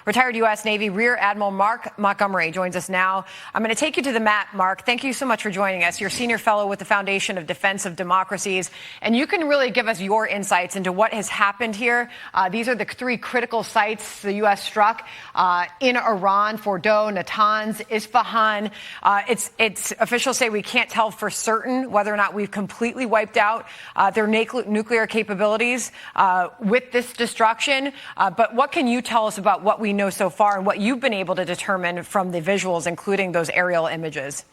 Retired U.S. Navy Rear Admiral Mark Montgomery joins us now. I'm going to take you to the map, Mark. Thank you so much for joining us. You're Senior Fellow with the Foundation of Defense of Democracies, and you can really give us your insights into what has happened here. These are the three critical sites the U.S. struck in Iran: Fordow, Natanz, Isfahan. It's officials say we can't tell for certain whether or not we've completely wiped out their nuclear capabilities with this destruction. But what can you tell us about what we know so far and what you've been able to determine from the visuals, including those aerial images?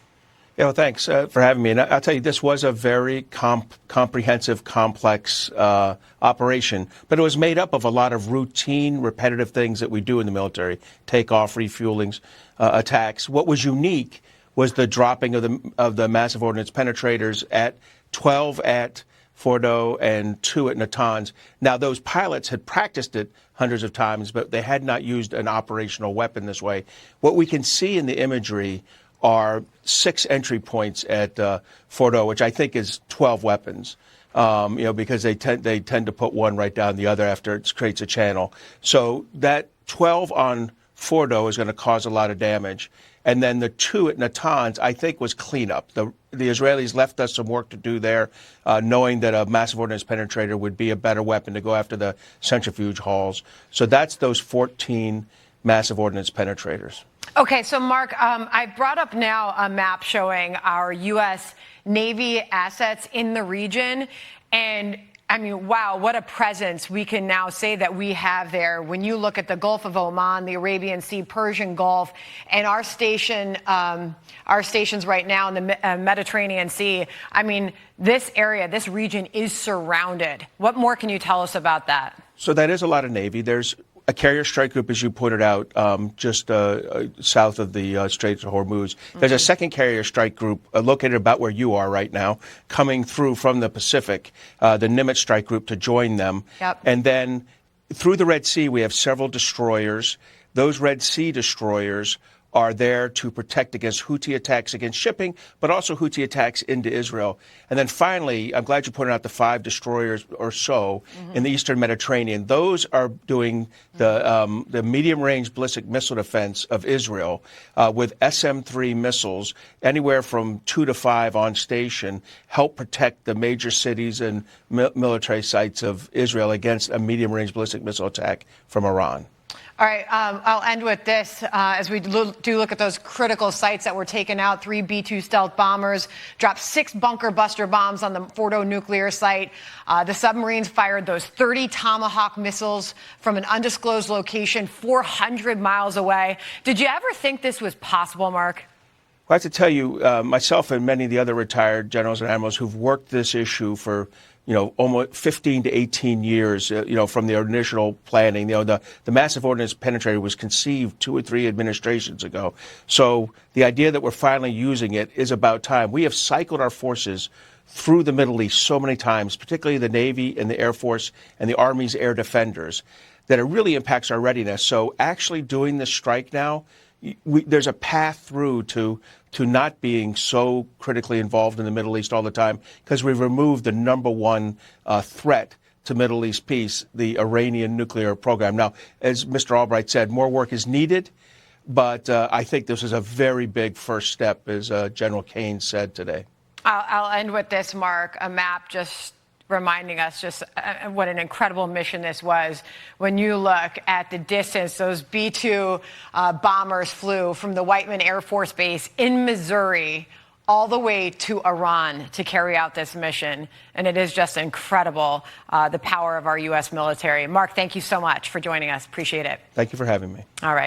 Yeah, well, thanks for having me. And I'll tell you, this was a very comprehensive, complex operation, but it was made up of a lot of routine, repetitive things that we do in the military: takeoff, refuelings, attacks. What was unique was the dropping of the massive ordnance penetrators at 12 at Fordow and 2 at Natanz. Now, those pilots had practiced it hundreds of times, but they had not used an operational weapon this way. What we can see in the imagery are 6 entry points at Fordow, which I think is 12 weapons, because they tend to put one right down the other after it creates a channel. So that 12 on Fordow is going to cause a lot of damage. And then the 2 at Natanz, I think, was cleanup. The Israelis left us some work to do there, knowing that a massive ordnance penetrator would be a better weapon to go after the centrifuge halls. So that's those 14 massive ordnance penetrators. Okay, so Mark, I brought up now a map showing our U.S. Navy assets in the region, and I mean, wow, what a presence we can now say that we have there. When you look at the Gulf of Oman, the Arabian Sea, Persian Gulf, and our stations right now in the Mediterranean Sea, I mean, this area, this region is surrounded. What more can you tell us about that? So that is a lot of Navy. There's a carrier strike group, as you pointed out, just south of the Straits of Hormuz. There's a second carrier strike group located about where you are right now, coming through from the Pacific, the Nimitz strike group, to join them. Yep. And then through the Red Sea, we have several destroyers. Those Red Sea destroyers are there to protect against Houthi attacks against shipping, but also Houthi attacks into Israel. And then finally, I'm glad you pointed out the 5 destroyers or so in the Eastern Mediterranean. Those are doing the medium-range ballistic missile defense of Israel with SM-3 missiles, anywhere from 2 to 5 on station, help protect the major cities and military sites of Israel against a medium-range ballistic missile attack from Iran. All right, I'll end with this. As we do look at those critical sites that were taken out, 3 B-2 stealth bombers dropped 6 bunker buster bombs on the Fordow nuclear site. The submarines fired those 30 Tomahawk missiles from an undisclosed location 400 miles away. Did you ever think this was possible, Mark? Well, I have to tell you, myself and many of the other retired generals and admirals who've worked this issue for almost 15 to 18 years, from the initial planning. The massive ordnance penetrator was conceived 2 or 3 administrations ago. So the idea that we're finally using it is about time. We have cycled our forces through the Middle East so many times, particularly the Navy and the Air Force and the Army's air defenders, that it really impacts our readiness. So actually doing this strike now, there's a path through to not being so critically involved in the Middle East all the time, because we've removed the number one threat to Middle East peace, the Iranian nuclear program. Now, as Mr. Albright said, more work is needed, but I think this is a very big first step, as General Kane said today. I'll end with this, Mark, a map just reminding us just what an incredible mission this was. When you look at the distance, those B-2 bombers flew from the Whiteman Air Force Base in Missouri all the way to Iran to carry out this mission. And it is just incredible, the power of our U.S. military. Mark, thank you so much for joining us. Appreciate it. Thank you for having me. All right.